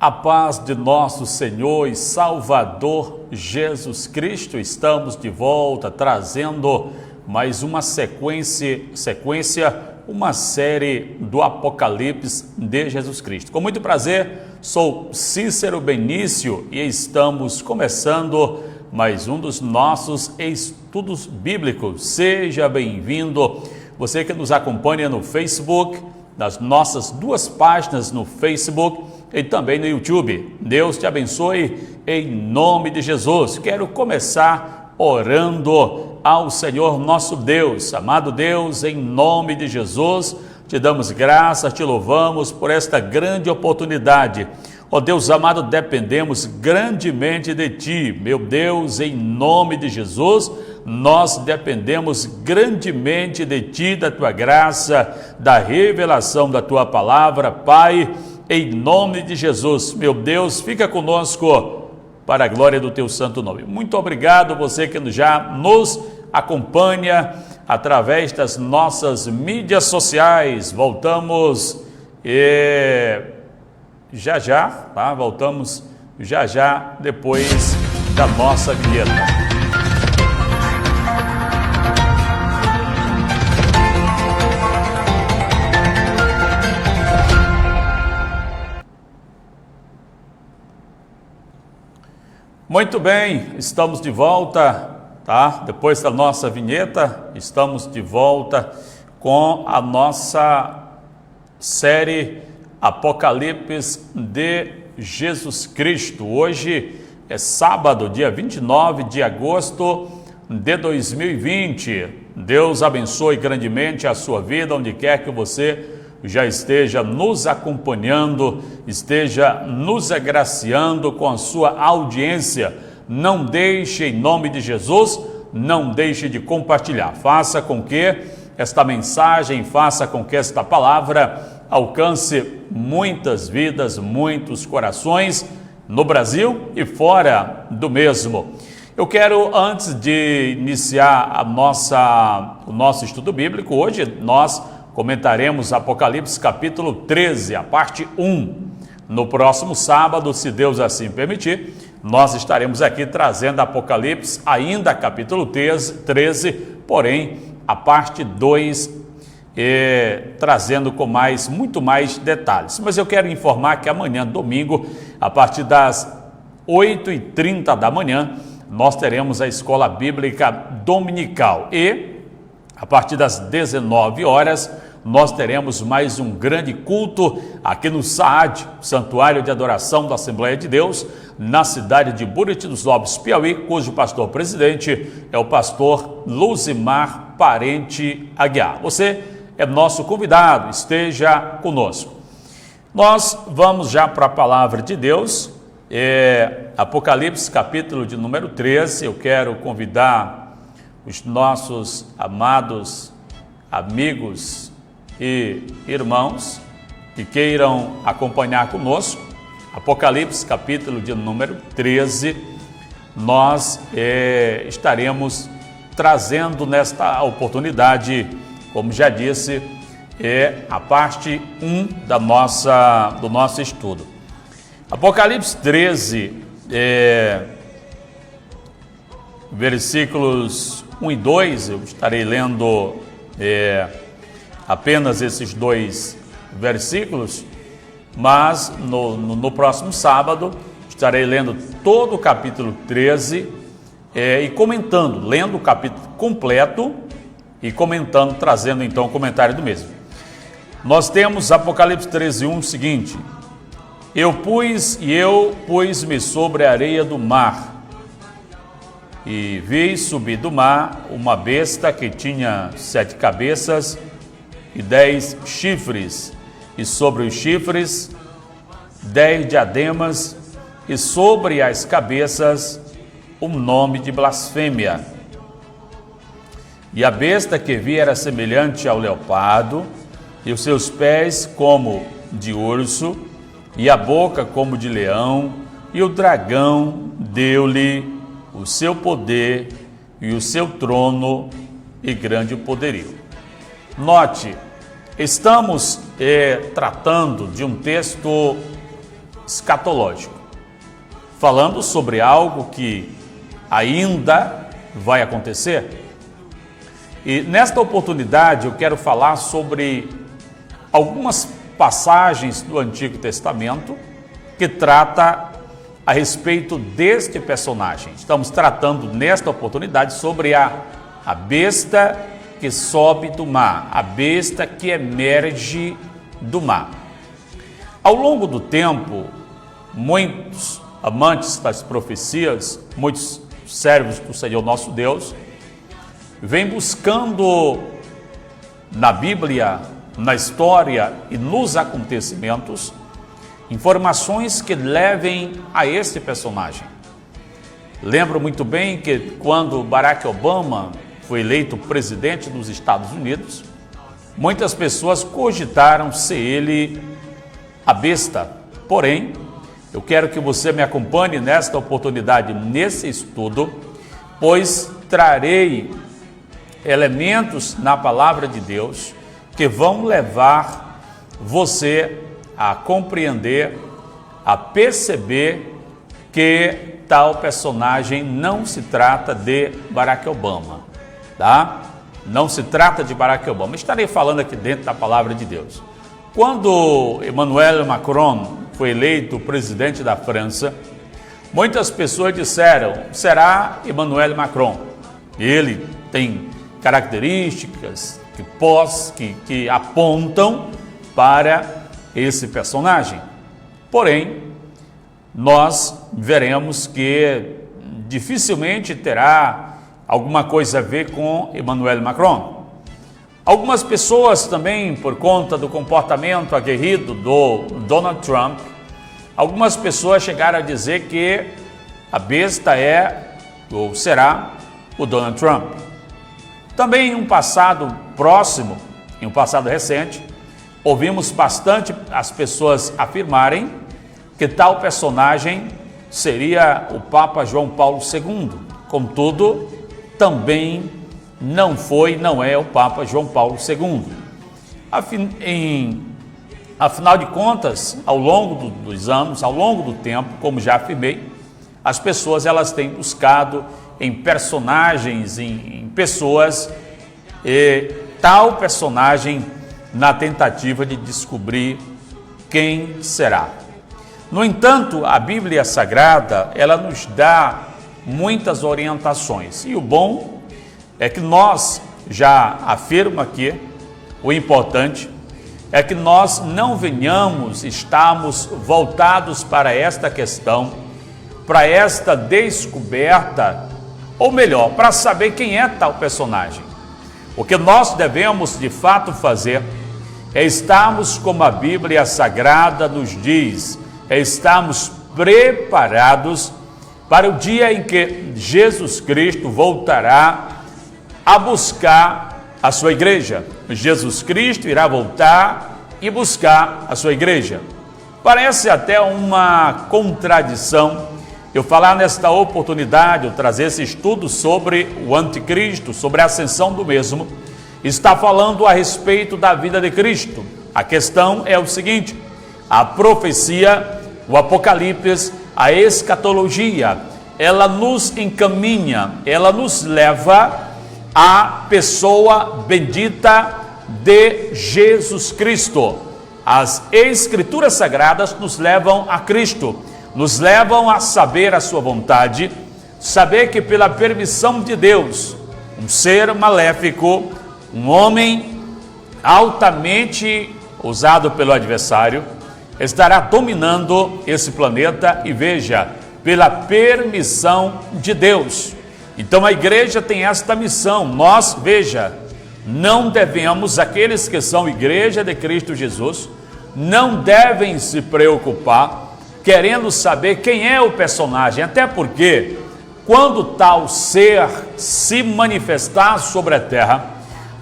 A paz de nosso Senhor e Salvador Jesus Cristo, estamos de volta trazendo mais uma sequência, uma série do Apocalipse de Jesus Cristo. Com muito prazer, sou Cícero Benício e estamos começando mais um dos nossos estudos bíblicos. Seja bem-vindo, você que nos acompanha no Facebook, nas nossas duas páginas no Facebook e também no YouTube. Deus te abençoe em nome de Jesus. Quero começar orando ao Senhor nosso Deus. Amado Deus, em nome de Jesus, te damos graças, te louvamos por esta grande oportunidade. Ó Deus amado, dependemos grandemente de Ti. Meu Deus, em nome de Jesus, nós dependemos grandemente de Ti, da Tua graça, da revelação da Tua palavra. Pai, em nome de Jesus, meu Deus, fica conosco para a glória do Teu santo nome. Muito obrigado você que já nos acompanha através das nossas mídias sociais. Voltamos voltamos já depois da nossa vinheta. Muito bem, estamos de volta, tá? Depois da nossa vinheta, estamos de volta com a nossa série Apocalipse de Jesus Cristo. Hoje é sábado, dia 29 de agosto de 2020. Deus abençoe grandemente a sua vida, onde quer que você já esteja nos acompanhando, esteja nos agraciando com a sua audiência. Não deixe, em nome de Jesus, não deixe de compartilhar. Faça com que esta mensagem, faça com que esta palavra alcance muitas vidas, muitos corações no Brasil e fora do mesmo. Eu quero, antes de iniciar o nosso estudo bíblico, hoje nós comentaremos Apocalipse capítulo 13, a parte 1. No próximo sábado, se Deus assim permitir, nós estaremos aqui trazendo Apocalipse, ainda capítulo 13, porém a parte 2, trazendo com muito mais detalhes. Mas eu quero informar que amanhã, domingo, a partir das 8h30 da manhã, nós teremos a Escola Bíblica Dominical e a partir das 19 horas, nós teremos mais um grande culto aqui no SAAD, Santuário de Adoração da Assembleia de Deus, na cidade de Buriti dos Novos, Piauí, cujo pastor-presidente é o pastor Luzimar Parente Aguiar. Você é nosso convidado, esteja conosco. Nós vamos já para a palavra de Deus, Apocalipse capítulo de número 13. Eu quero convidar os nossos amados amigos e irmãos que queiram acompanhar conosco, Apocalipse capítulo de número 13, nós estaremos trazendo nesta oportunidade, como já disse, a parte 1 do nosso estudo. Apocalipse 13, versículos 1 e 2, eu estarei lendo apenas esses dois versículos, mas no próximo sábado estarei lendo todo o capítulo 13 e comentando, lendo o capítulo completo e comentando, trazendo então o comentário do mesmo. Nós temos Apocalipse 13:1, o seguinte: Eu pus-me sobre a areia do mar, e vi subir do mar uma besta que tinha 7 cabeças e 10 chifres, e sobre os chifres 10 diademas, e sobre as cabeças um nome de blasfêmia. E a besta que vi era semelhante ao leopardo, e os seus pés como de urso, e a boca como de leão, e o dragão deu-lhe o seu poder e o seu trono e grande poderio. Note, estamos tratando de um texto escatológico, falando sobre algo que ainda vai acontecer. E nesta oportunidade eu quero falar sobre algumas passagens do Antigo Testamento que trata a respeito deste personagem. Estamos tratando nesta oportunidade sobre a besta que sobe do mar, a besta que emerge do mar. Ao longo do tempo, muitos amantes das profecias, muitos servos do Senhor nosso Deus, vêm buscando na Bíblia, na história e nos acontecimentos, informações que levem a este personagem. Lembro muito bem que quando Barack Obama foi eleito presidente dos Estados Unidos, muitas pessoas cogitaram ser ele a besta. Porém, eu quero que você me acompanhe nesta oportunidade, nesse estudo, pois trarei elementos na palavra de Deus que vão levar você a compreender, a perceber que tal personagem não se trata de Barack Obama, tá? Não se trata de Barack Obama. Estarei falando aqui dentro da palavra de Deus. Quando Emmanuel Macron foi eleito presidente da França, muitas pessoas disseram: será Emmanuel Macron? Ele tem características que apontam para esse personagem. Porém, nós veremos que dificilmente terá alguma coisa a ver com Emmanuel Macron. Algumas pessoas também, por conta do comportamento aguerrido do Donald Trump, algumas pessoas chegaram a dizer que a besta é ou será o Donald Trump. Também em um passado próximo, em um passado recente, ouvimos bastante as pessoas afirmarem que tal personagem seria o Papa João Paulo II. Contudo, também não é o Papa João Paulo II. Afinal de contas, ao longo dos anos, ao longo do tempo, como já afirmei, as pessoas elas têm buscado em personagens, em pessoas, tal personagem na tentativa de descobrir quem será. No entanto, a Bíblia Sagrada, ela nos dá muitas orientações. E o bom é que nós, já afirmo aqui, o importante é que nós não venhamos estarmos voltados para esta questão, para esta descoberta, ou melhor, para saber quem é tal personagem. O que nós devemos de fato fazer é estarmos como a Bíblia Sagrada nos diz, é estarmos preparados para o dia em que Jesus Cristo voltará a buscar a sua igreja. Jesus Cristo irá voltar e buscar a sua igreja. Parece até uma contradição eu falar nesta oportunidade, eu trazer esse estudo sobre o anticristo, sobre a ascensão do mesmo, está falando a respeito da vida de Cristo. A questão é o seguinte: a profecia, o Apocalipse, a escatologia, ela nos encaminha, ela nos leva à pessoa bendita de Jesus Cristo. As Escrituras Sagradas nos levam a Cristo, nos levam a saber a sua vontade, saber que pela permissão de Deus, um ser maléfico, um homem altamente usado pelo adversário, estará dominando esse planeta e veja, pela permissão de Deus. Então a igreja tem esta missão. Nós, veja, não devemos, aqueles que são igreja de Cristo Jesus, não devem se preocupar querendo saber quem é o personagem, até porque quando tal ser se manifestar sobre a terra,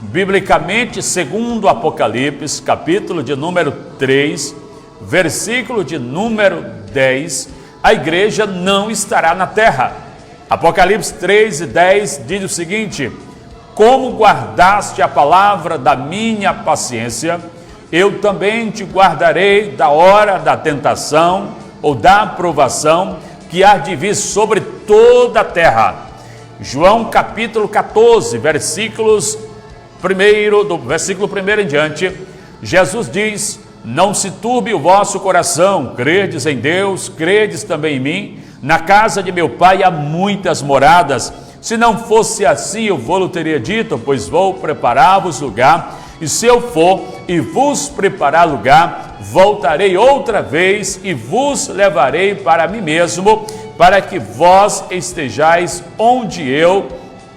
biblicamente, segundo o Apocalipse, capítulo de número 3, versículo de número 10, a igreja não estará na terra. Apocalipse 3 e 10 diz o seguinte: como guardaste a palavra da minha paciência, eu também te guardarei da hora da tentação, ou da aprovação que há de vir sobre toda a terra. João capítulo 14, versículos 1, do versículo 1 em diante, Jesus diz: não se turbe o vosso coração, credes em Deus, credes também em mim. Na casa de meu pai há muitas moradas. Se não fosse assim, eu vou-lo teria dito, pois vou preparar-vos lugar. E se eu for e vos preparar lugar, voltarei outra vez e vos levarei para mim mesmo, para que vós estejais onde eu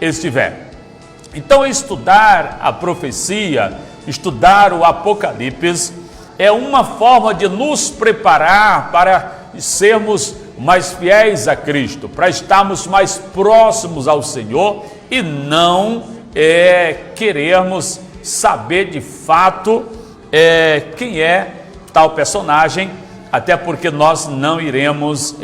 estiver. Então, estudar a profecia, estudar o Apocalipse, é uma forma de nos preparar para sermos mais fiéis a Cristo, para estarmos mais próximos ao Senhor e não querermos saber de fato quem é tal personagem, até porque nós não iremos,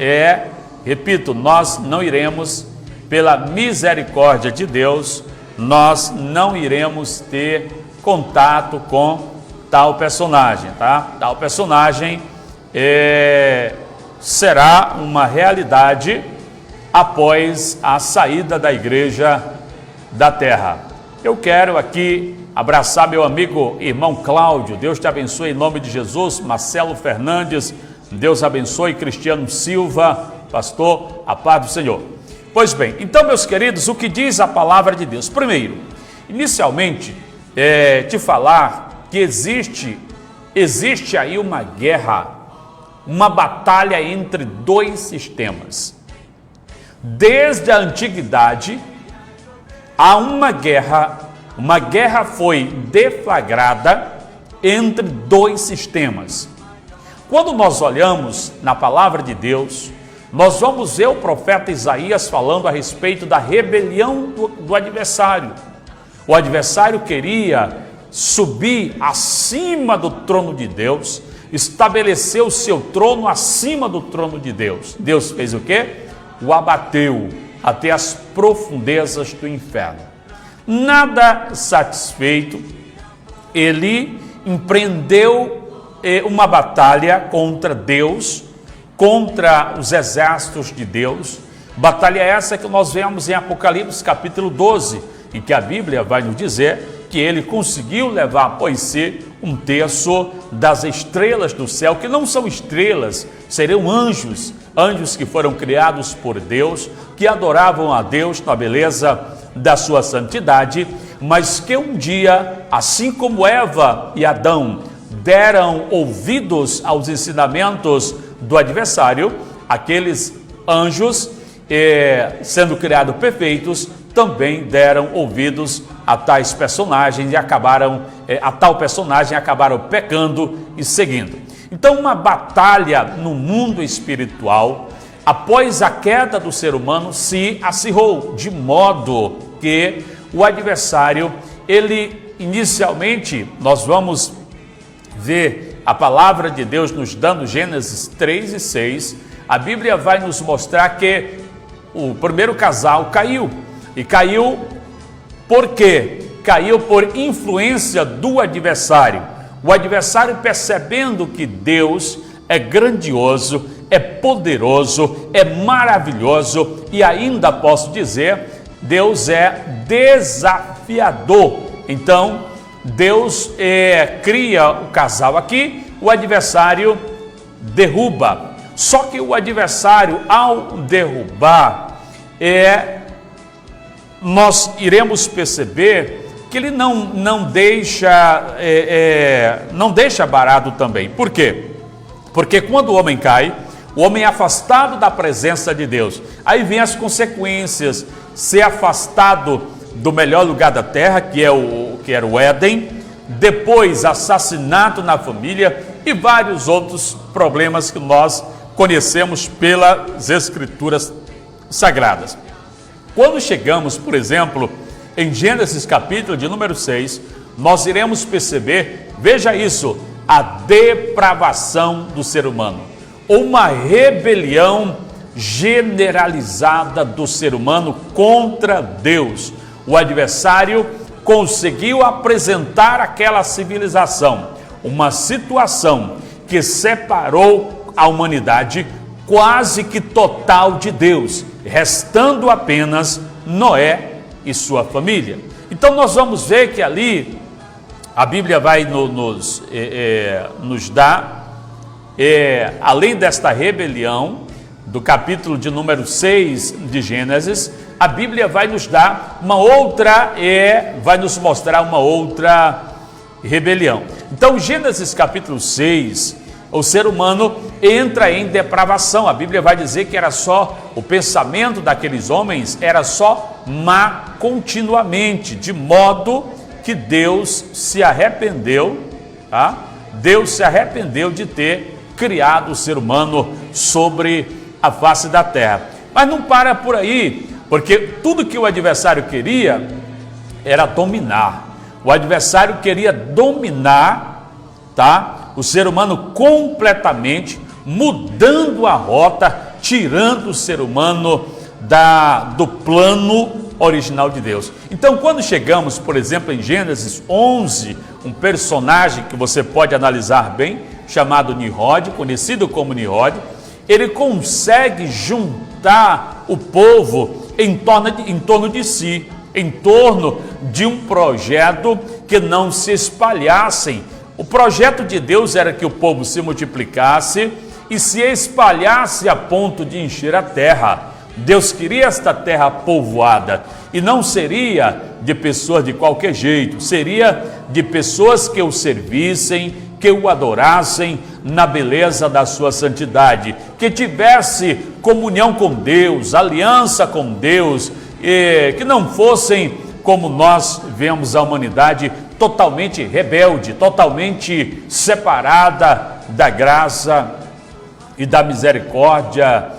repito, nós não iremos, pela misericórdia de Deus, nós não iremos ter contato com tal personagem, tá? Tal personagem será uma realidade após a saída da igreja da terra. Eu quero aqui abraçar meu amigo irmão Cláudio. Deus te abençoe em nome de Jesus. Marcelo Fernandes, Deus abençoe. Cristiano Silva, pastor, a paz do Senhor. Pois bem, então, meus queridos, o que diz a palavra de Deus? Primeiro, inicialmente, te falar que existe aí uma guerra, uma batalha entre dois sistemas. Desde a antiguidade, há uma guerra foi deflagrada entre dois sistemas. Quando nós olhamos na palavra de Deus, nós vamos ver o profeta Isaías falando a respeito da rebelião do adversário. O adversário queria subir acima do trono de Deus, estabeleceu o seu trono acima do trono de Deus. Deus fez o quê? O abateu até as profundezas do inferno. Nada satisfeito, ele empreendeu uma batalha contra Deus, contra os exércitos de Deus. Batalha essa que nós vemos em Apocalipse capítulo 12, em que a Bíblia vai nos dizer que ele conseguiu levar após si um terço das estrelas do céu, que não são estrelas, seriam anjos, anjos que foram criados por Deus, que adoravam a Deus na beleza da sua santidade, mas que um dia, assim como Eva e Adão deram ouvidos aos ensinamentos do adversário, aqueles anjos, sendo criados perfeitos, também deram ouvidos a tais personagens e acabaram pecando e seguindo. Então, uma batalha no mundo espiritual, após a queda do ser humano, se acirrou, de modo que o adversário, ele inicialmente, nós vamos ver a palavra de Deus nos dando Gênesis 3 e 6, a Bíblia vai nos mostrar que o primeiro casal caiu. E caiu por quê? Caiu por influência do adversário. O adversário, percebendo que Deus é grandioso, é poderoso, é maravilhoso e ainda posso dizer, Deus é desafiador. Então, Deus cria o casal aqui, o adversário derruba. Só que o adversário, ao derrubar, nós iremos perceber que ele não deixa barato também. Por quê? Porque quando o homem cai, o homem é afastado da presença de Deus. Aí vem as consequências, ser afastado do melhor lugar da terra, que era o Éden, depois assassinato na família e vários outros problemas que nós conhecemos pelas Escrituras Sagradas. Quando chegamos, por exemplo, em Gênesis capítulo de número 6, nós iremos perceber, veja isso, a depravação do ser humano, uma rebelião generalizada do ser humano contra Deus. O adversário conseguiu apresentar àquela civilização uma situação que separou a humanidade quase que total de Deus, restando apenas Noé e sua família. Então nós vamos ver que ali a Bíblia vai nos dar, além desta rebelião, do capítulo de número 6 de Gênesis, a Bíblia vai nos dar uma outra, vai nos mostrar uma outra rebelião. Então, Gênesis capítulo 6, o ser humano entra em depravação. A Bíblia vai dizer que era só, o pensamento daqueles homens era só má continuamente, de modo que Deus se arrependeu, tá? Deus se arrependeu de ter criado o ser humano sobre a face da terra. Mas não para por aí, porque tudo que o adversário queria era dominar. O adversário queria dominar, tá? O ser humano completamente, mudando a rota, tirando o ser humano do plano original de Deus. Então, quando chegamos, por exemplo, em Gênesis 11, um personagem que você pode analisar bem, chamado Nimrod, conhecido como Nimrod, ele consegue juntar o povo em torno de si, em torno de um projeto que não se espalhassem. O projeto de Deus era que o povo se multiplicasse e se espalhasse a ponto de encher a terra. Deus queria esta terra povoada, e não seria de pessoas de qualquer jeito, seria de pessoas que o servissem, que o adorassem na beleza da sua santidade, que tivesse comunhão com Deus, aliança com Deus, que não fossem como nós vemos a humanidade totalmente rebelde, totalmente separada da graça e da misericórdia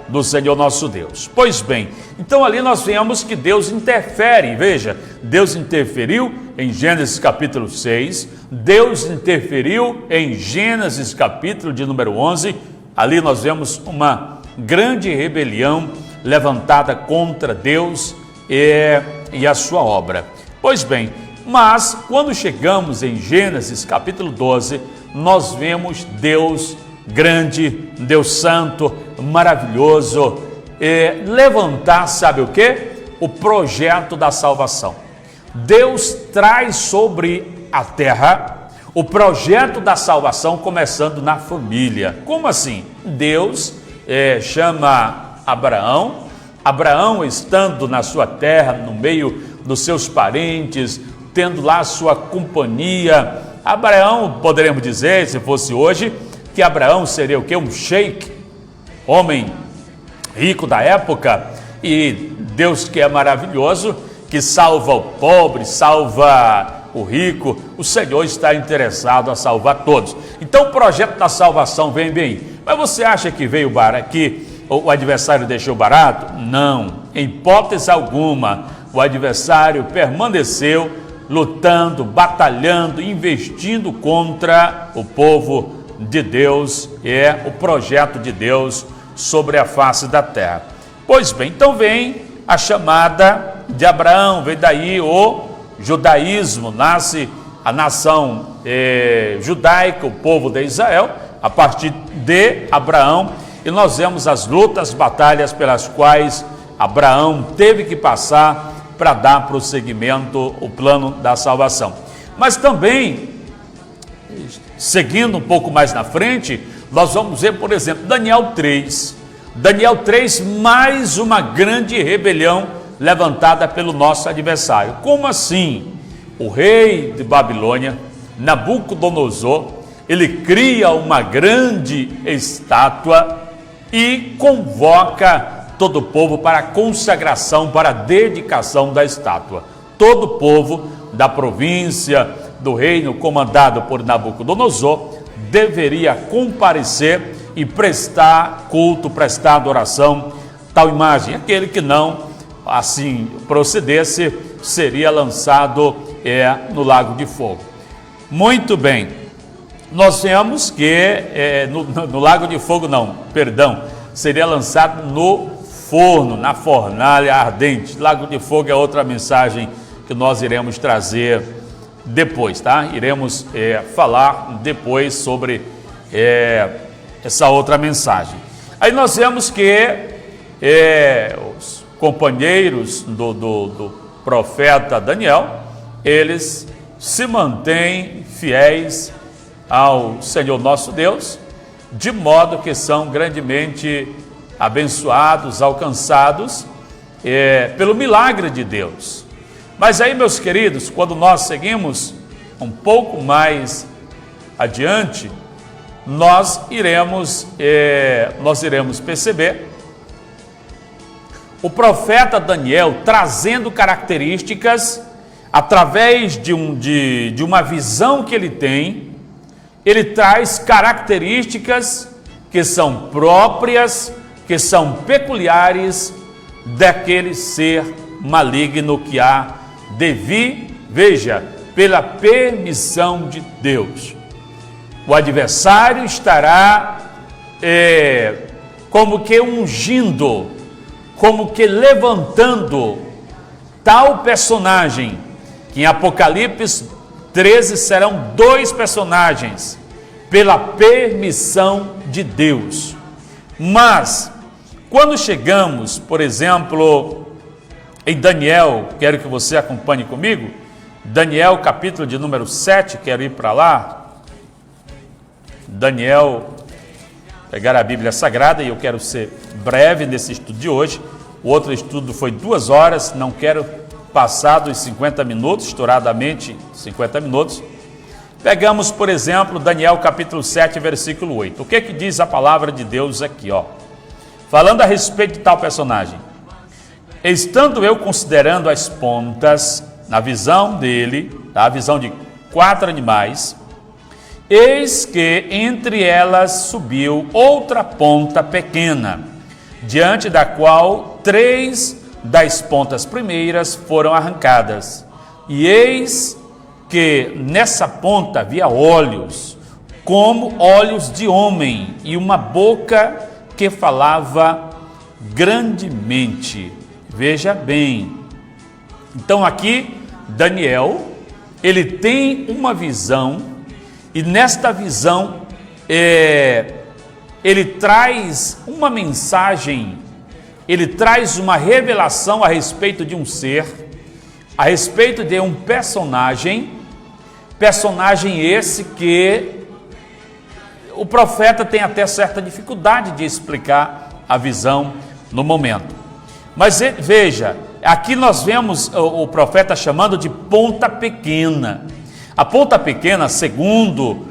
do Senhor nosso Deus. Pois bem, então ali nós vemos que Deus interfere. Veja, Deus interferiu em Gênesis capítulo 6, Deus interferiu em Gênesis capítulo de número 11, ali nós vemos uma grande rebelião levantada contra Deus e a sua obra. Pois bem, mas quando chegamos em Gênesis capítulo 12, nós vemos Deus grande, Deus santo, maravilhoso, levantar, sabe o que? O projeto da salvação. Deus traz sobre a terra o projeto da salvação, começando na família. Como assim? Deus chama Abraão, estando na sua terra, no meio dos seus parentes, tendo lá a sua companhia. Abraão, poderíamos dizer, se fosse hoje, que Abraão seria o quê? Um sheik, homem rico da época, e Deus, que é maravilhoso, que salva o pobre, salva o rico, o Senhor está interessado a salvar todos. Então o projeto da salvação vem bem. Mas você acha que veio barato, que o adversário deixou barato? Não, em hipótese alguma. O adversário permaneceu lutando, batalhando, investindo contra o povo de Deus, o projeto de Deus sobre a face da terra. Pois bem, então vem a chamada de Abraão, vem daí o judaísmo, nasce a nação judaica, o povo de Israel, a partir de Abraão, e nós vemos as lutas, batalhas pelas quais Abraão teve que passar para dar prosseguimento ao plano da salvação. Mas também, seguindo um pouco mais na frente, nós vamos ver, por exemplo, Daniel 3. Daniel 3, mais uma grande rebelião levantada pelo nosso adversário. Como assim? O rei de Babilônia, Nabucodonosor, ele cria uma grande estátua e convoca todo o povo para a consagração, para a dedicação da estátua. Todo o povo da província, do reino comandado por Nabucodonosor, deveria comparecer e prestar culto, prestar adoração tal imagem. Aquele que não assim procedesse seria lançado no lago de fogo. Muito bem, nós vemos que no lago de fogo seria lançado no forno, na fornalha ardente. Lago de fogo é outra mensagem que nós iremos trazer depois, tá? Iremos falar depois sobre essa outra mensagem. Aí nós vemos que os companheiros do profeta Daniel, eles se mantêm fiéis ao Senhor nosso Deus, de modo que são grandemente abençoados, alcançados pelo milagre de Deus. Mas aí, meus queridos, quando nós seguimos um pouco mais adiante, nós iremos perceber o profeta Daniel trazendo características através de uma visão que ele tem. Ele traz características que são próprias, que são peculiares daquele ser maligno que há de vir, veja, pela permissão de Deus. O adversário estará como que ungindo, como que levantando tal personagem, que em Apocalipse 13 serão 2 personagens, pela permissão de Deus. Mas, quando chegamos, por exemplo, em Daniel, quero que você acompanhe comigo, Daniel capítulo de número 7, quero ir para lá, Daniel, pegar a Bíblia Sagrada, e eu quero ser breve nesse estudo de hoje. O outro estudo foi 2 horas, não quero passar dos 50 minutos, estouradamente 50 minutos. Pegamos, por exemplo, Daniel capítulo 7, versículo 8. O que diz a palavra de Deus aqui, ó? Falando a respeito de tal personagem. Estando eu considerando as pontas, na visão dele, tá? A visão de 4 animais, eis que entre elas subiu outra ponta pequena, diante da qual 3 das pontas primeiras foram arrancadas. E eis que nessa ponta havia olhos, como olhos de homem, e uma boca que falava grandemente. Veja bem. Então aqui, Daniel, ele tem uma visão, e nesta visão, ele traz uma mensagem, ele traz uma revelação a respeito de um ser, a respeito de um personagem esse que o profeta tem até certa dificuldade de explicar a visão no momento. Mas veja, aqui nós vemos o profeta chamando de ponta pequena. A ponta pequena, segundo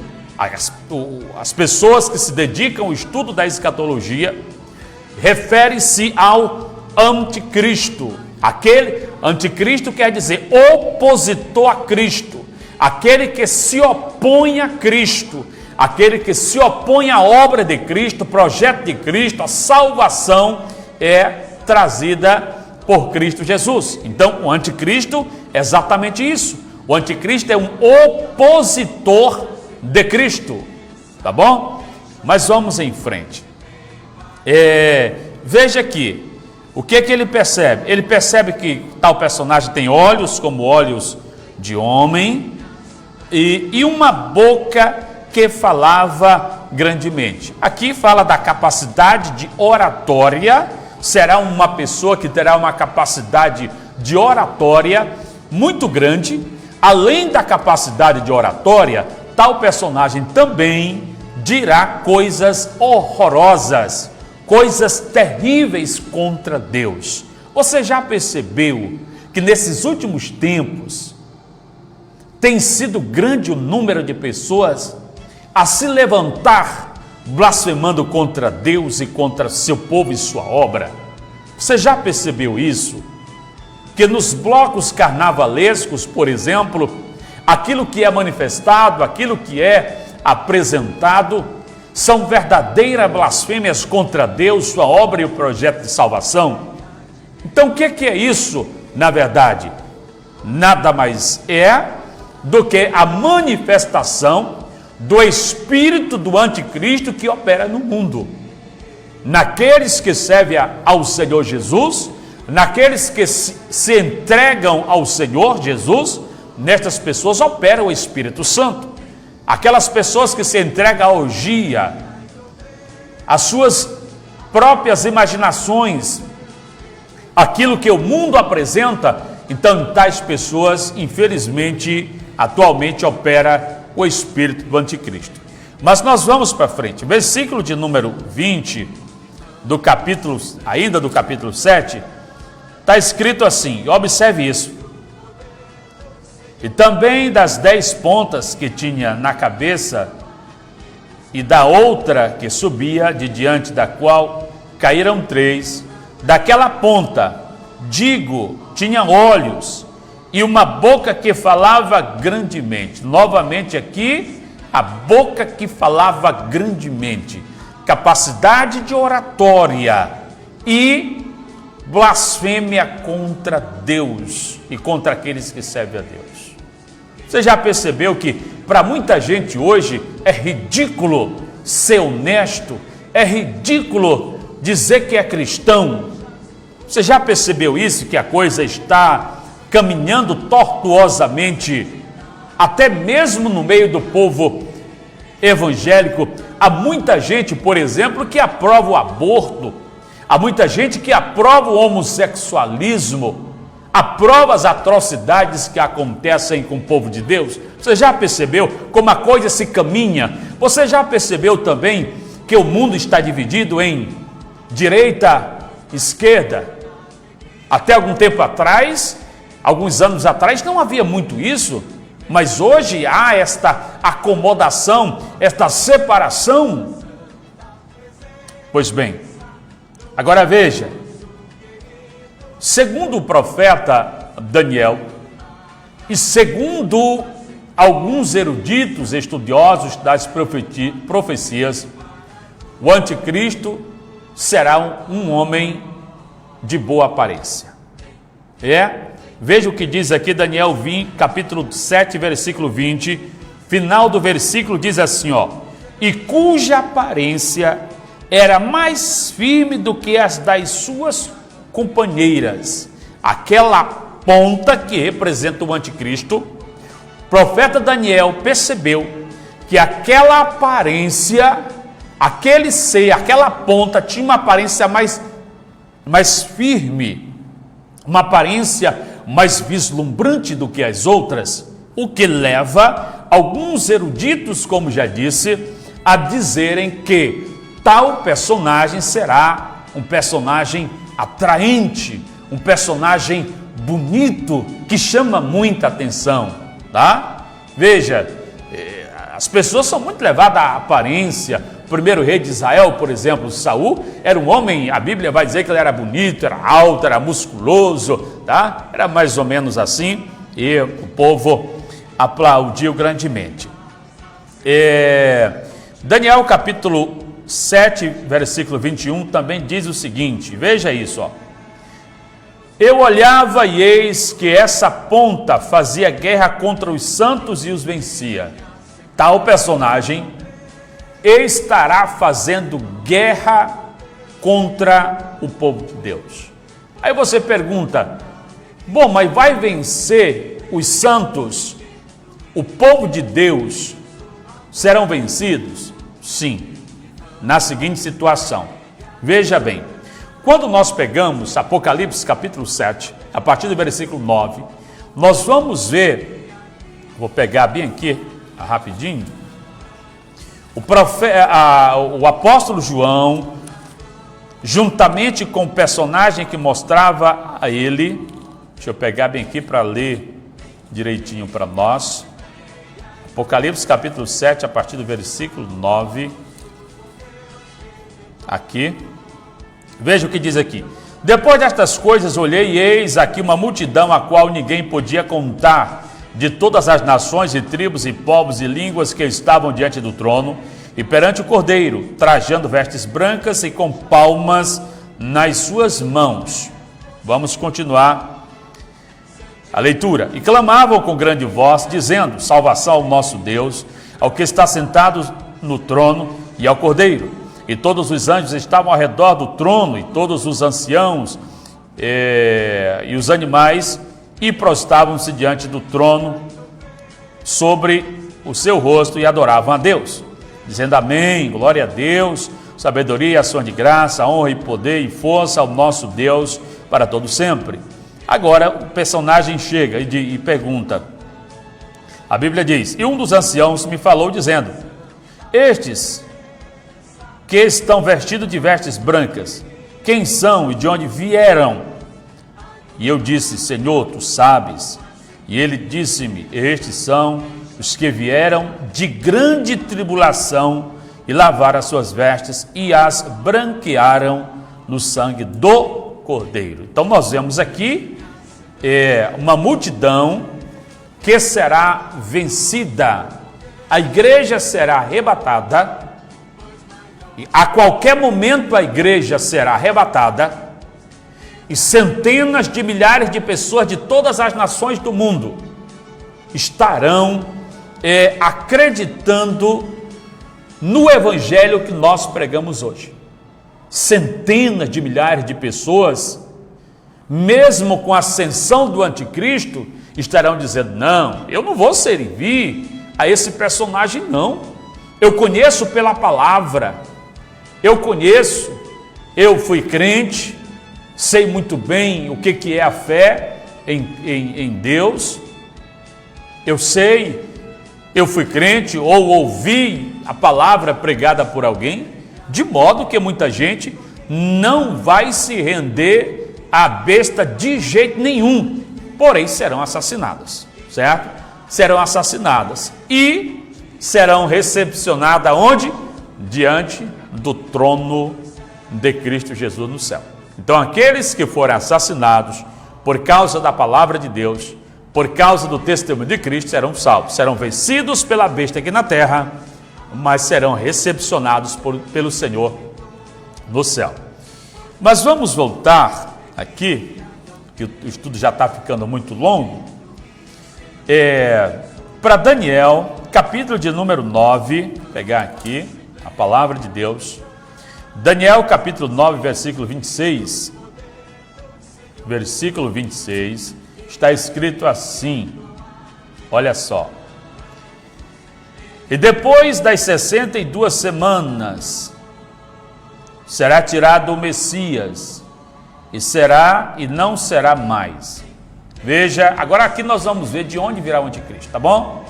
as pessoas que se dedicam ao estudo da escatologia, refere-se ao anticristo. Aquele anticristo quer dizer opositor a Cristo, aquele que se opõe a Cristo, aquele que se opõe à obra de Cristo, o projeto de Cristo, a salvação é trazida por Cristo Jesus. Então, o anticristo é exatamente isso. O anticristo é um opositor de Cristo, tá bom? Mas vamos em frente. Veja aqui, o que ele percebe? Ele percebe que tal personagem tem olhos como olhos de homem e uma boca que falava grandemente. Aqui fala da capacidade de oratória. Será uma pessoa que terá uma capacidade de oratória muito grande. Além da capacidade de oratória, tal personagem também dirá coisas horrorosas, coisas terríveis contra Deus. Você já percebeu que nesses últimos tempos tem sido grande o número de pessoas a se levantar blasfemando contra Deus e contra seu povo e sua obra? Você já percebeu isso? Que nos blocos carnavalescos, por exemplo, aquilo que é manifestado, aquilo que é apresentado, são verdadeiras blasfêmias contra Deus, sua obra e o projeto de salvação. Então o que é isso, na verdade? Nada mais é do que a manifestação do espírito do anticristo que opera no mundo. Naqueles que servem ao Senhor Jesus, naqueles que se entregam ao Senhor Jesus, nestas pessoas opera o Espírito Santo. Aquelas pessoas que se entregam à orgia, as suas próprias imaginações, aquilo que o mundo apresenta. Então, tais pessoas, infelizmente, atualmente opera o espírito do anticristo. Mas nós vamos para frente. Versículo de número 20 do capítulo, ainda do capítulo 7, está escrito assim, observe isso. E também das 10 pontas que tinha na cabeça, e da outra que subia, de diante da qual caíram 3, daquela ponta, digo, tinha olhos, e uma boca que falava grandemente. Novamente aqui, a boca que falava grandemente. Capacidade de oratória e blasfêmia contra Deus e contra aqueles que servem a Deus. Você já percebeu que para muita gente hoje é ridículo ser honesto, é ridículo dizer que é cristão? Você já percebeu isso, que a coisa está caminhando tortuosamente, até mesmo no meio do povo evangélico? Há muita gente, por exemplo, que aprova o aborto, há muita gente que aprova o homossexualismo, aprova as atrocidades que acontecem com o povo de Deus. Você já percebeu como a coisa se caminha? Você já percebeu também que o mundo está dividido em direita, esquerda? Até algum tempo atrás, alguns anos atrás, não havia muito isso, mas hoje há esta acomodação, esta separação. Pois bem, agora veja, segundo o profeta Daniel, e segundo alguns eruditos estudiosos das profecias, o anticristo será um homem de boa aparência. Veja o que diz aqui Daniel 20, capítulo 7, versículo 20, final do versículo diz assim, e cuja aparência era mais firme do que as das suas companheiras. Aquela ponta que representa o anticristo, o profeta Daniel percebeu que aquela aparência, aquele ser, aquela ponta tinha uma aparência mais firme, uma aparência mais vislumbrante do que as outras, o que leva alguns eruditos, como já disse, a dizerem que tal personagem será um personagem atraente, um personagem bonito, que chama muita atenção, tá? Veja, as pessoas são muito levadas à aparência. O primeiro rei de Israel, por exemplo, Saul, era um homem, a Bíblia vai dizer que ele era bonito, era alto, era musculoso, tá? Era mais ou menos assim, e o povo aplaudiu grandemente. Daniel capítulo 7, versículo 21, também diz o seguinte, veja isso, eu olhava e eis que essa ponta fazia guerra contra os santos e os vencia. Tal personagem estará fazendo guerra contra o povo de Deus. Aí você pergunta, bom, mas vai vencer os santos? O povo de Deus serão vencidos? Sim, na seguinte situação. Veja bem, quando nós pegamos Apocalipse capítulo 7, a partir do versículo 9, nós vamos ver, vou pegar bem aqui, rapidinho, o apóstolo João, juntamente com o personagem que mostrava a ele, deixa eu pegar bem aqui para ler direitinho para nós, Apocalipse capítulo 7, a partir do versículo 9, aqui, veja o que diz aqui, depois destas coisas olhei e eis aqui uma multidão a qual ninguém podia contar, de todas as nações e tribos e povos e línguas que estavam diante do trono e perante o Cordeiro, trajando vestes brancas e com palmas nas suas mãos. Vamos continuar a leitura. E clamavam com grande voz, dizendo, salvação ao nosso Deus, ao que está sentado no trono e ao Cordeiro. E todos os anjos estavam ao redor do trono, e todos os anciãos e os animais, e prostravam-se diante do trono sobre o seu rosto e adoravam a Deus, dizendo amém, glória a Deus, sabedoria, ação de graça, honra e poder e força ao nosso Deus para todo sempre. Agora o personagem chega e pergunta, a Bíblia diz, e um dos anciãos me falou dizendo, estes que estão vestidos de vestes brancas, quem são e de onde vieram? E eu disse, Senhor, tu sabes. E ele disse-me, estes são os que vieram de grande tribulação e lavaram as suas vestes e as branquearam no sangue do Cordeiro. Então nós vemos aqui uma multidão que será vencida. A igreja será arrebatada. E a qualquer momento a igreja será arrebatada. E centenas de milhares de pessoas de todas as nações do mundo estarão acreditando no evangelho que nós pregamos hoje. Centenas de milhares de pessoas, mesmo com a ascensão do anticristo, estarão dizendo, não, eu não vou servir a esse personagem não, eu conheço pela palavra, eu fui crente, sei muito bem o que é a fé em Deus, eu fui crente ou ouvi a palavra pregada por alguém, de modo que muita gente não vai se render à besta de jeito nenhum, porém serão assassinadas, certo? Serão assassinadas e serão recepcionadas onde? Diante do trono de Cristo Jesus no céu. Então aqueles que forem assassinados por causa da palavra de Deus, por causa do testemunho de Cristo, serão salvos, serão vencidos pela besta aqui na terra, mas serão recepcionados pelo Senhor no céu. Mas vamos voltar aqui, que o estudo já está ficando muito longo, para Daniel, capítulo de número 9, vou pegar aqui a palavra de Deus, Daniel capítulo 9, versículo 26, está escrito assim, olha só, e depois das 62 semanas, será tirado o Messias, e não será mais. Veja, agora aqui nós vamos ver de onde virá o anticristo, tá bom?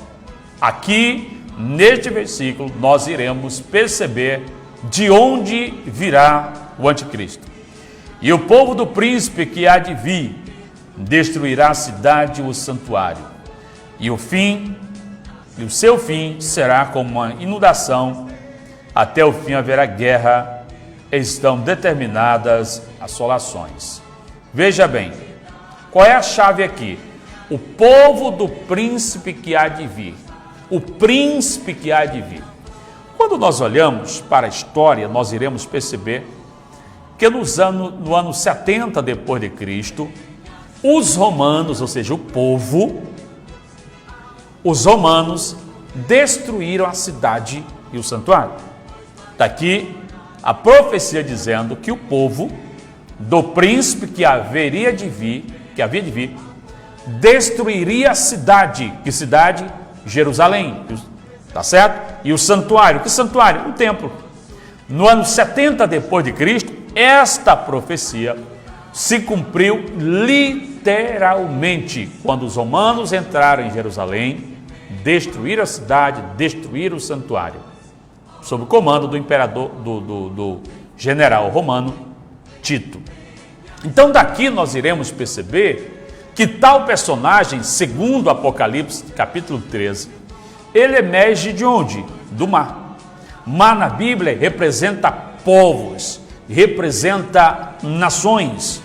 Aqui, neste versículo, nós iremos perceber de onde virá o anticristo. E o povo do príncipe que há de vir destruirá a cidade e o santuário. E o seu fim será como uma inundação, até o fim haverá guerra, estão determinadas assolações. Veja bem, qual é a chave aqui? O povo do príncipe que há de vir. O príncipe que há de vir. Quando nós olhamos para a história, nós iremos perceber que no ano 70 depois de Cristo, os romanos, ou seja, o povo, os romanos destruíram a cidade e o santuário. Daqui a profecia dizendo que o povo do príncipe que havia de vir, destruiria a cidade. Que cidade? Jerusalém. Tá certo? E o santuário, que santuário? Um templo. No ano 70 depois de Cristo, esta profecia se cumpriu literalmente, quando os romanos entraram em Jerusalém, destruíram a cidade, destruíram o santuário, sob o comando do imperador, do general romano Tito. Então daqui nós iremos perceber que tal personagem, segundo Apocalipse, capítulo 13, ele emerge de onde? Do mar. Mar na Bíblia representa povos, representa nações.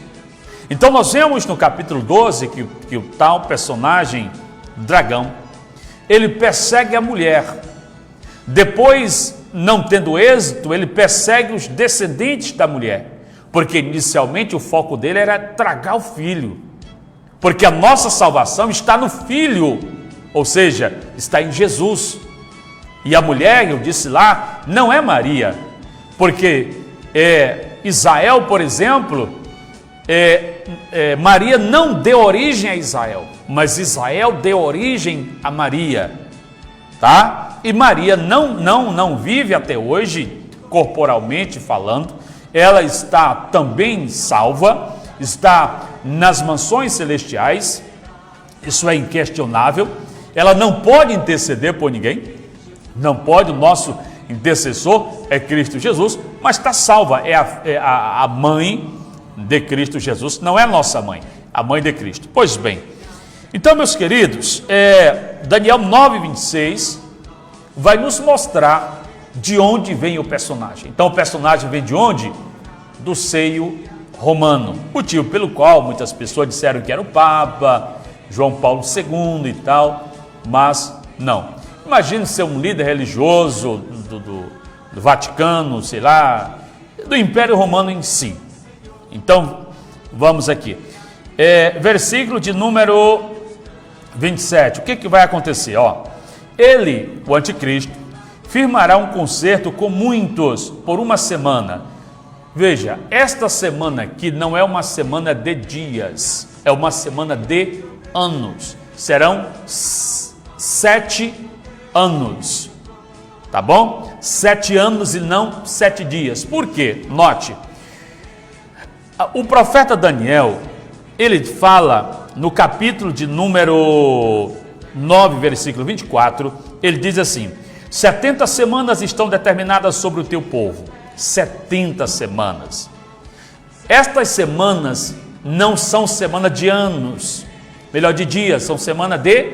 Então nós vemos no capítulo 12 que o tal personagem, dragão, ele persegue a mulher. Depois, não tendo êxito, ele persegue os descendentes da mulher. Porque inicialmente o foco dele era tragar o filho. Porque a nossa salvação está no Filho. Ou seja, está em Jesus. E a mulher, eu disse lá, não é Maria. Porque Israel, por exemplo, Maria não deu origem a Israel, mas Israel deu origem a Maria. Tá? E Maria não vive até hoje corporalmente falando, ela está também salva, está nas mansões celestiais, isso é inquestionável. Ela não pode interceder por ninguém, não pode, o nosso intercessor é Cristo Jesus, mas está salva, é a mãe de Cristo Jesus, não é a nossa mãe, a mãe de Cristo. Pois bem, então, meus queridos, Daniel 9:26 vai nos mostrar de onde vem o personagem. Então, o personagem vem de onde? Do seio romano, motivo pelo qual muitas pessoas disseram que era o Papa, João Paulo II e tal, mas não. Imagine ser um líder religioso do Vaticano, sei lá, do Império Romano em si. Então, vamos aqui. Versículo de número 27. O que vai acontecer? Ele, o anticristo, firmará um concerto com muitos por uma semana. Veja, esta semana aqui não é uma semana de dias, é uma semana de anos. Serão 7 anos, tá bom? 7 anos e não 7 dias. Por quê? Note, o profeta Daniel, ele fala no capítulo de número 9, versículo 24, ele diz assim: 70 semanas estão determinadas sobre o teu povo. 70 semanas. Estas semanas não são semana de anos, melhor, de dias, são semana de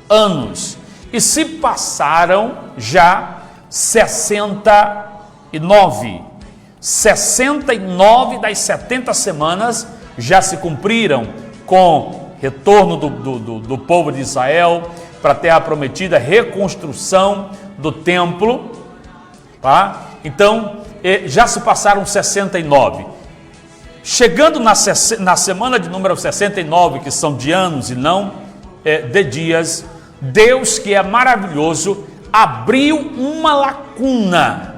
anos. E se passaram já 69 das 70 semanas já se cumpriram, com retorno do povo de Israel para a terra prometida, reconstrução do templo, tá? Então, já se passaram 69. Chegando na semana de número 69, que são de anos e não de dias, Deus, que é maravilhoso, abriu uma lacuna.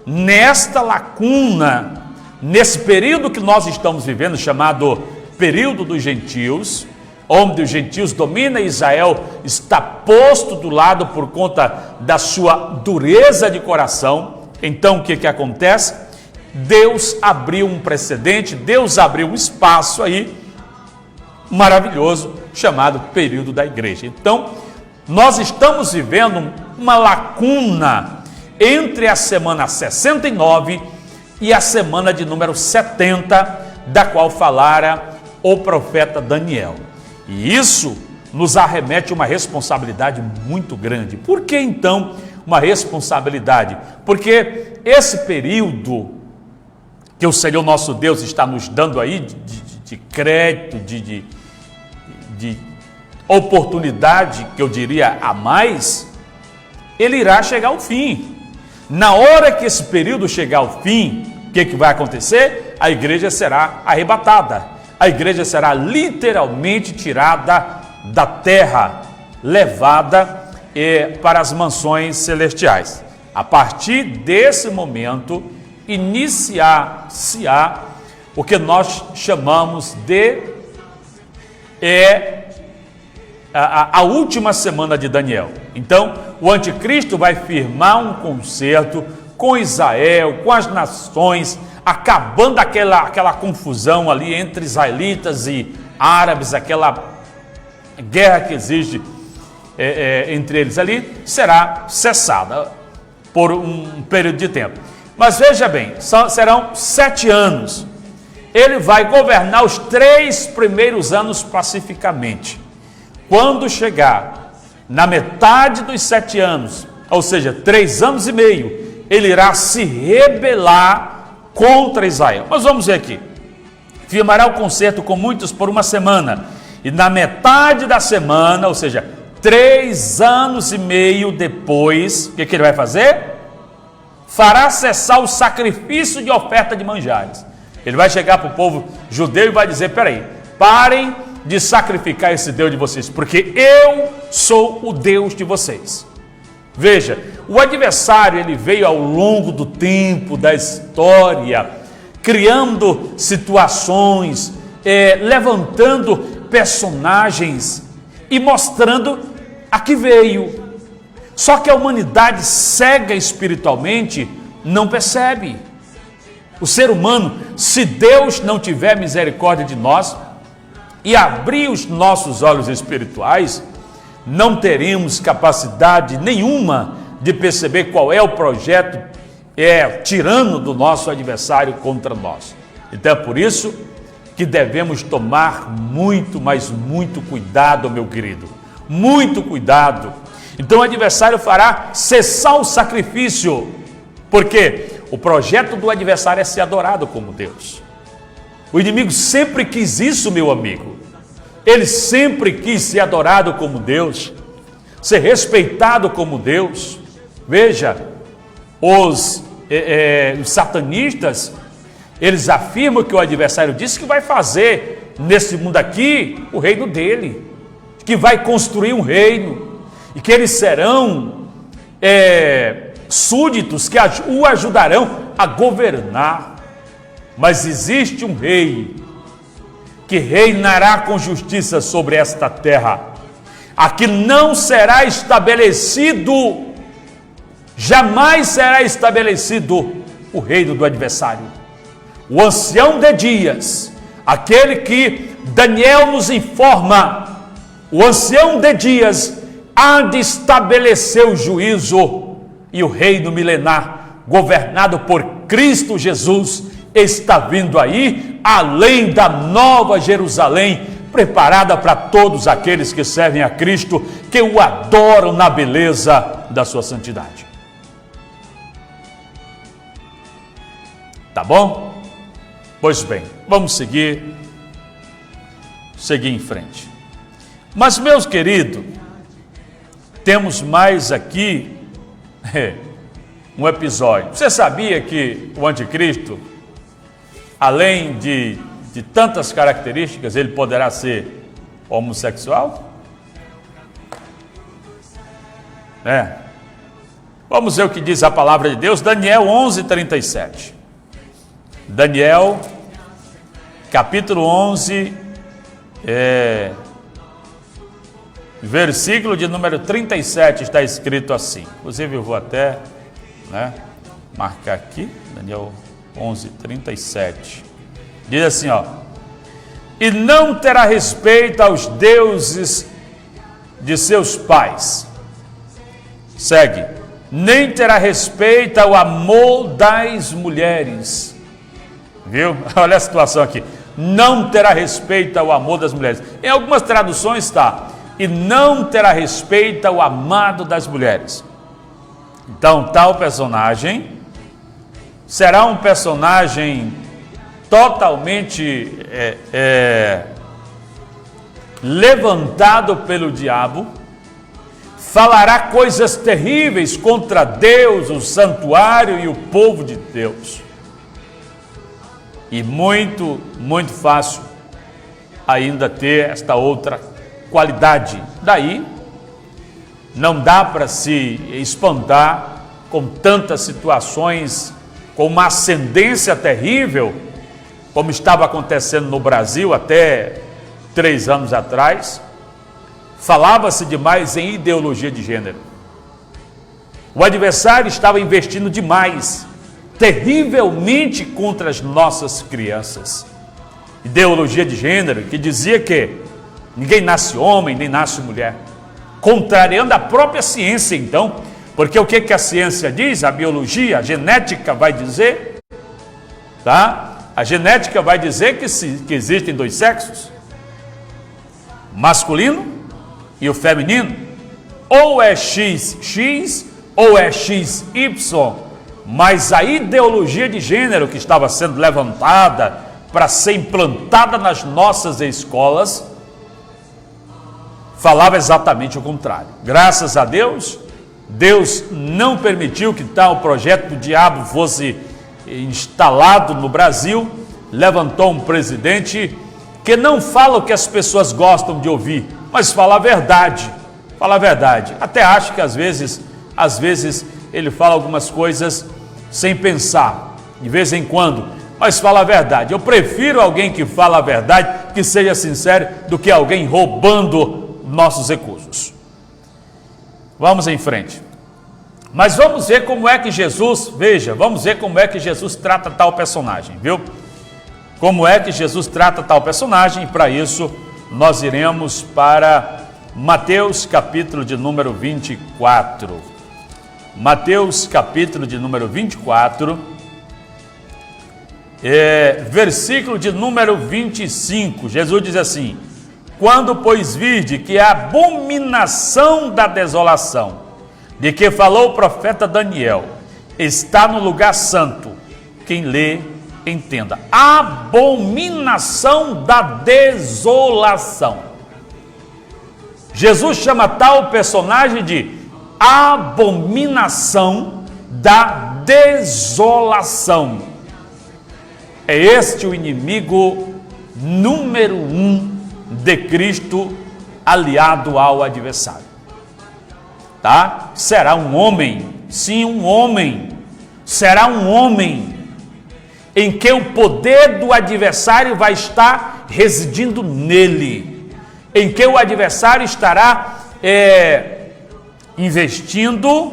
Nesta lacuna, nesse período que nós estamos vivendo, chamado período dos gentios, onde os gentios dominam, Israel está posto do lado por conta da sua dureza de coração. Então, o que acontece? Deus abriu um precedente, Deus abriu um espaço aí maravilhoso, chamado período da igreja. Então, nós estamos vivendo uma lacuna entre a semana 69 e a semana de número 70, da qual falara o profeta Daniel. E isso nos arremete a uma responsabilidade muito grande. Por que então uma responsabilidade? Porque esse período que o Senhor nosso Deus está nos dando aí de crédito, de oportunidade, que eu diria a mais, ele irá chegar ao fim. Na hora que esse período chegar ao fim, o que vai acontecer? A igreja será arrebatada. A igreja será literalmente tirada da terra, levada para as mansões celestiais. A partir desse momento, iniciar-se-á o que nós chamamos de a última semana de Daniel. Então, o anticristo vai firmar um concerto com Israel, com as nações, acabando aquela confusão ali entre israelitas e árabes, aquela guerra que existe entre eles ali, será cessada por um período de tempo. Mas veja bem, serão 7 anos. Ele vai governar os 3 primeiros anos pacificamente. Quando chegar na metade dos 7 anos, ou seja, 3 anos e meio, ele irá se rebelar contra Israel. Mas vamos ver aqui. Firmará o concerto com muitos por uma semana, e na metade da semana, ou seja, 3 anos e meio depois, o que ele vai fazer? Fará cessar o sacrifício de oferta de manjares. Ele vai chegar para o povo judeu e vai dizer: peraí, parem de sacrificar esse Deus de vocês, porque eu sou o Deus de vocês. Veja, o adversário, ele veio ao longo do tempo, da história, criando situações, levantando personagens e mostrando a que veio. Só que a humanidade, cega espiritualmente, não percebe. O ser humano, se Deus não tiver misericórdia de nós e abrir os nossos olhos espirituais, não teremos capacidade nenhuma de perceber qual é o projeto tirano do nosso adversário contra nós. Então é por isso que devemos tomar muito, mas muito cuidado, meu querido. Muito cuidado. Então o adversário fará cessar o sacrifício, porque o projeto do adversário é ser adorado como Deus. O inimigo sempre quis isso, meu amigo. Ele sempre quis ser adorado como Deus, ser respeitado como Deus. Veja, os satanistas, eles afirmam que o adversário disse que vai fazer nesse mundo aqui o reino dele, que vai construir um reino e que eles serão súditos que o ajudarão a governar. Mas existe um rei que reinará com justiça sobre esta terra. Aqui não será estabelecido, jamais será estabelecido o reino do adversário. O ancião de dias, aquele que Daniel nos informa, o ancião de dias há de estabelecer o juízo, e o reino milenar, governado por Cristo Jesus, está vindo aí, além da nova Jerusalém, preparada para todos aqueles que servem a Cristo, que o adoram na beleza da sua santidade. Tá bom? Pois bem, vamos seguir em frente. Mas, meus queridos, temos mais aqui um episódio. Você sabia que o anticristo, além de tantas características, ele poderá ser homossexual? Vamos ver o que diz a palavra de Deus, Daniel 11:37. Daniel, capítulo 11, versículo de número 37, está escrito assim. Inclusive eu vou até marcar aqui, Daniel 11:37. Diz assim, e não terá respeito aos deuses de seus pais. Segue. Nem terá respeito ao amor das mulheres. Viu? Olha a situação aqui. Não terá respeito ao amor das mulheres. Em algumas traduções está, e não terá respeito ao amado das mulheres. Então, tal personagem será um personagem totalmente levantado pelo diabo, falará coisas terríveis contra Deus, o santuário e o povo de Deus. E muito, muito fácil ainda ter esta outra qualidade. Daí, não dá para se espantar com tantas situações, com uma ascendência terrível, como estava acontecendo no Brasil até 3 anos atrás. Falava-se demais em ideologia de gênero. O adversário estava investindo demais, terrivelmente contra as nossas crianças. Ideologia de gênero que dizia que ninguém nasce homem, nem nasce mulher. Contrariando a própria ciência, então. Porque o que a ciência diz? A biologia, a genética vai dizer, tá? A genética vai dizer que existem 2 sexos, o masculino e o feminino. Ou é XX ou é XY. Mas a ideologia de gênero que estava sendo levantada para ser implantada nas nossas escolas falava exatamente o contrário. Graças a Deus, Deus não permitiu que tal projeto do diabo fosse instalado no Brasil. Levantou um presidente que não fala o que as pessoas gostam de ouvir, mas fala a verdade. Fala a verdade. Até acho que às vezes ele fala algumas coisas sem pensar, de vez em quando, mas fala a verdade. Eu prefiro alguém que fala a verdade, que seja sincero, do que alguém roubando nossos recursos. Vamos em frente. Mas vamos ver como é que Jesus, vamos ver como é que Jesus trata tal personagem, viu? Como é que Jesus trata tal personagem, e para isso nós iremos para Mateus capítulo de número 24. Mateus capítulo de número 24, versículo de número 25, Jesus diz assim: quando, pois, vide que a abominação da desolação, de que falou o profeta Daniel, está no lugar santo, quem lê, entenda. Abominação da desolação. Jesus chama tal personagem de abominação da desolação. É este o inimigo número 1 de Cristo, aliado ao adversário. Tá? Será um homem, sim, um homem. Será um homem em que o poder do adversário vai estar residindo nele, em que o adversário estará investindo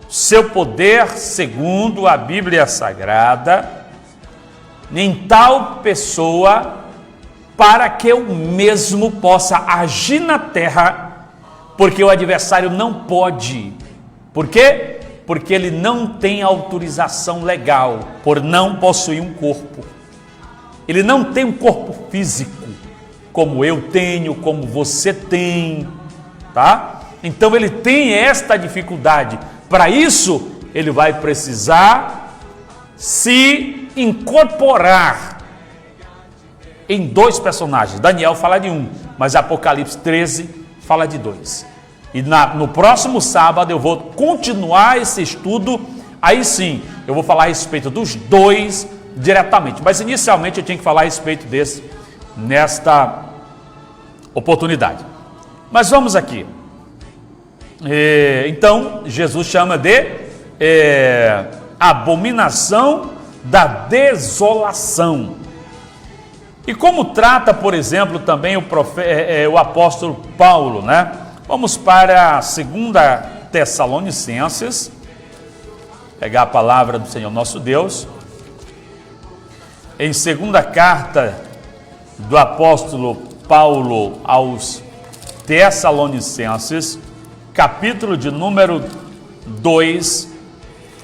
seu poder, segundo a Bíblia Sagrada, em tal pessoa, para que o mesmo possa agir na terra, porque o adversário não pode. Por quê? Porque ele não tem autorização legal, por não possuir um corpo. Ele não tem um corpo físico, como eu tenho, como você tem, tá? Então ele tem esta dificuldade. Para isso, ele vai precisar se incorporar em dois personagens. Daniel fala de um, mas Apocalipse 13 fala de dois. E no próximo sábado eu vou continuar esse estudo. Aí sim, eu vou falar a respeito dos dois diretamente. Mas inicialmente eu tinha que falar a respeito desse nesta oportunidade. Mas vamos aqui. Então, Jesus chama de abominação da desolação. E como trata, por exemplo, também o apóstolo Paulo, né? Vamos para a 2 Tessalonicenses, pegar a palavra do Senhor nosso Deus, em segunda carta do apóstolo Paulo aos Tessalonicenses, capítulo de número 2,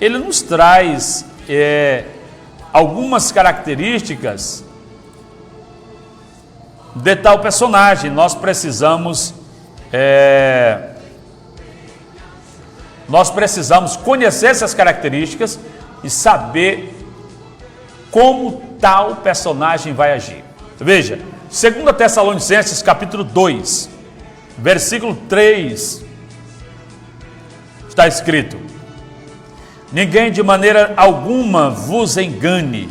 ele nos traz algumas características de tal personagem. Nós precisamos conhecer essas características e saber como tal personagem vai agir. Veja, 2 Tessalonicenses capítulo 2, versículo 3, está escrito: ninguém de maneira alguma vos engane,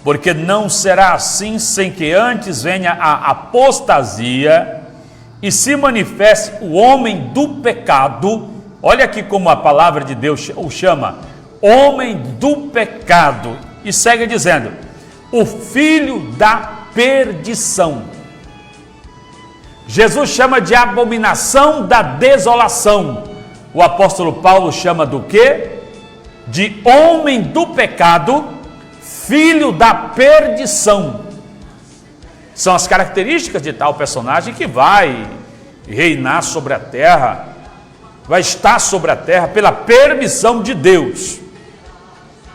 porque não será assim sem que antes venha a apostasia e se manifeste o homem do pecado. Olha aqui como a palavra de Deus o chama, homem do pecado, e segue dizendo, o filho da perdição. Jesus chama de abominação da desolação. O apóstolo Paulo chama do quê? De homem do pecado, filho da perdição. São as características de tal personagem que vai reinar sobre a terra, vai estar sobre a terra pela permissão de Deus.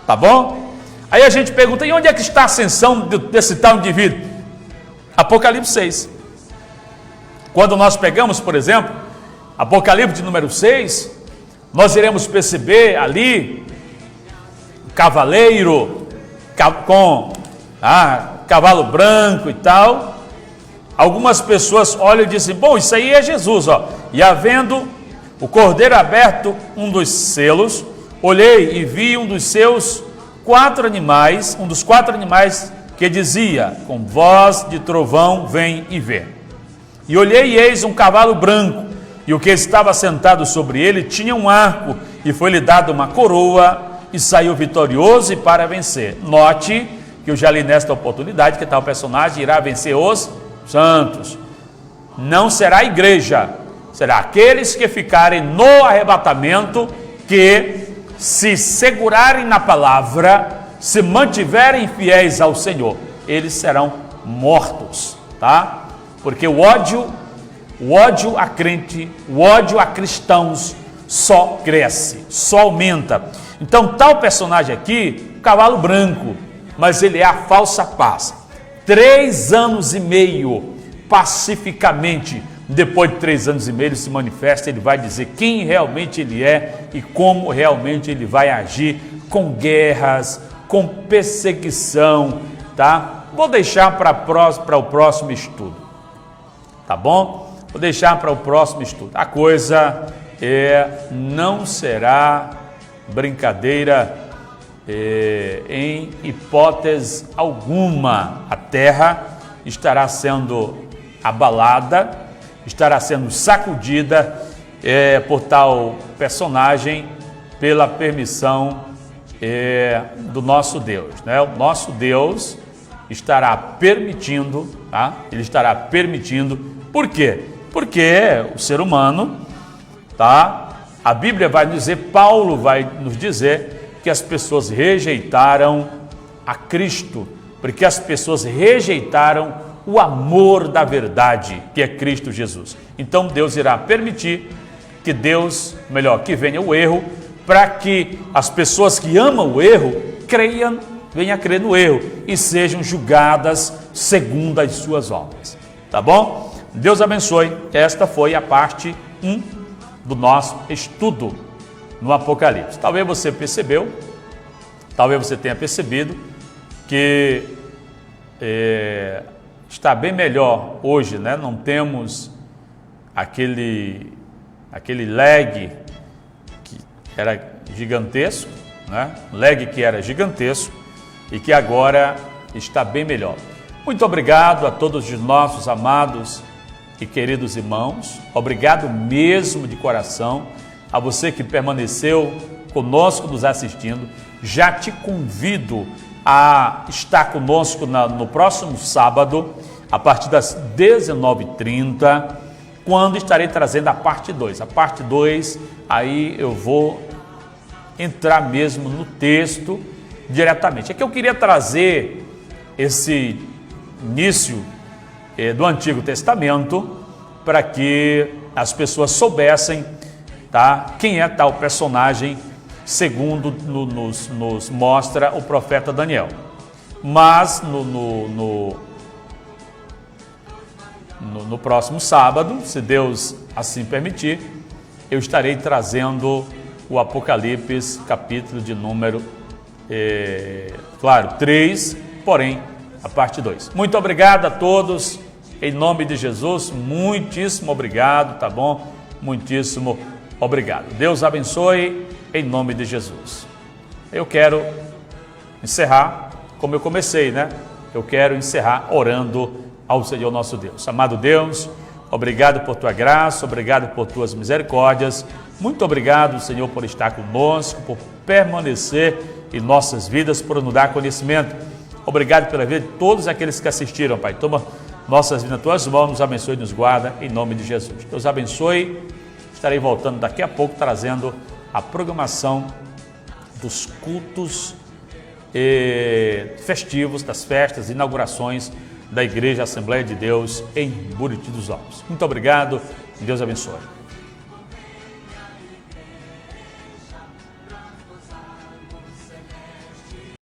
Tá bom? Aí a gente pergunta, e onde é que está a ascensão desse tal indivíduo? Apocalipse 6. Quando nós pegamos, por exemplo, Apocalipse de número 6, nós iremos perceber ali um cavaleiro com cavalo branco e tal. Algumas pessoas olham e dizem, bom, isso aí é Jesus, ó. E havendo o cordeiro aberto um dos selos, olhei e vi um dos quatro animais que dizia, com voz de trovão, vem e vê. E olhei e eis um cavalo branco, e o que estava sentado sobre ele tinha um arco, e foi-lhe dado uma coroa, e saiu vitorioso e para vencer. Note que eu já li nesta oportunidade que tal personagem irá vencer os santos. Não será a igreja, será aqueles que ficarem no arrebatamento que se segurarem na palavra, se mantiverem fiéis ao Senhor, eles serão mortos, tá? Porque o ódio a crente, o ódio a cristãos só cresce, só aumenta. Então, tal personagem aqui, cavalo branco, mas ele é a falsa paz. 3 anos e meio, pacificamente, depois de 3 anos e meio, ele se manifesta, ele vai dizer quem realmente ele é e como realmente ele vai agir com guerras, com perseguição, tá? Vou deixar para o próximo estudo, tá bom? Vou deixar para o próximo estudo. A coisa não será brincadeira em hipótese alguma. A terra estará sendo abalada, estará sendo sacudida por tal personagem, pela permissão do nosso Deus, né? O nosso Deus estará permitindo, tá? Ele estará permitindo. Por quê? Porque o ser humano, tá? A Bíblia vai dizer, Paulo vai nos dizer que as pessoas rejeitaram a Cristo, porque as pessoas rejeitaram o amor da verdade, que é Cristo Jesus. Então Deus irá permitir que que venha o erro, para que as pessoas que amam o erro venham a crer no erro e sejam julgadas segundo as suas obras. Tá bom? Deus abençoe. Esta foi a parte 1 do nosso estudo no Apocalipse. Talvez você tenha percebido que está bem melhor hoje, né? Não temos aquele lag que era gigantesco, né? Lag que era gigantesco e que agora está bem melhor. Muito obrigado a todos os nossos amados e queridos irmãos. Obrigado mesmo de coração a você que permaneceu conosco nos assistindo. Já te convido a estar conosco no próximo sábado, a partir das 19h30, quando estarei trazendo a parte 2. A parte 2, aí eu vou entrar mesmo no texto diretamente. É que eu queria trazer esse início do Antigo Testamento para que as pessoas soubessem, tá, quem é tal personagem, segundo nos mostra o profeta Daniel. Mas no próximo sábado, se Deus assim permitir, eu estarei trazendo o Apocalipse, capítulo de número 3, porém a parte 2. Muito obrigado a todos, em nome de Jesus, muitíssimo obrigado, tá bom? Muitíssimo obrigado. Deus abençoe, em nome de Jesus. Eu quero encerrar como eu comecei, né? Eu quero encerrar orando ao Senhor nosso Deus. Amado Deus, obrigado por tua graça, obrigado por tuas misericórdias. Muito obrigado, Senhor, por estar conosco, por permanecer em nossas vidas, por nos dar conhecimento. Obrigado pela vida de todos aqueles que assistiram, Pai. Toma nossas vidas nas tuas mãos, nos abençoe e nos guarda, em nome de Jesus. Deus abençoe. Estarei voltando daqui a pouco, trazendo a programação dos cultos festivos, das festas, inaugurações da Igreja Assembleia de Deus em Buriti dos Altos. Muito obrigado. Deus abençoe.